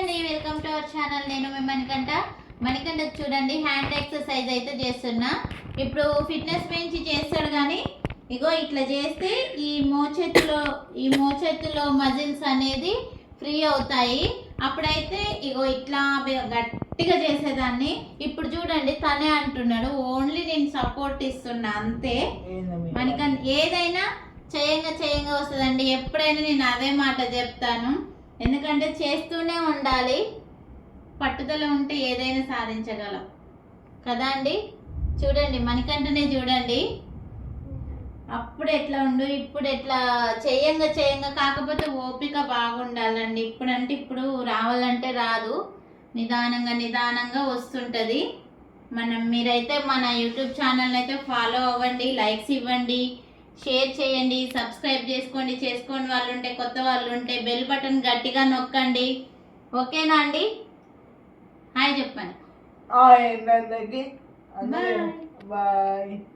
అండి, welcome to our channel. నేను మీ మణికంఠ చూడండి, హ్యాండ్ ఎక్సర్సైజ్ అయితే చేస్తున్నా. ఇప్పుడు ఫిట్నెస్ పెంచి చేస్తాడు కానీ ఇగో ఇట్లా చేస్తే ఈ మోచేతిలో మజిల్స్ అనేది ఫ్రీ అవుతాయి. అప్పుడైతే ఇగో ఇట్లా గట్టిగా చేసేదాన్ని. ఇప్పుడు చూడండి తనే అంటున్నాడు, ఓన్లీ నేను సపోర్ట్ ఇస్తున్నా అంతే. మణికంఠ ఏదైనా చేయంగా వస్తుందండి. ఎప్పుడైనా నేను అదే మాట చెప్తాను, ఎందుకంటే చేస్తూనే ఉండాలి. పట్టుదల ఉంటే ఏదైనా సాధించగలం కదా అండి. చూడండి మణికంఠనే చూడండి, అప్పుడు ఎట్లా ఉండు, ఇప్పుడు ఎట్లా చేయంగా కాకపోతే ఓపిక బాగుండాలండి. ఇప్పుడంటే ఇప్పుడు రావాలంటే రాదు, నిదానంగా వస్తుంటుంది. మీరైతే మన యూట్యూబ్ ఛానల్ అయితే ఫాలో అవ్వండి, లైక్స్ ఇవ్వండి, షేర్ చేయండి, సబ్స్క్రైబ్ చేసుకోండి వాళ్ళు ఉంటే, కొత్త వాళ్ళు ఉంటే బెల్ బటన్ గట్టిగా నొక్కండి. ఓకేనా అండి? హాయ్ చెప్పండి. బాయ్.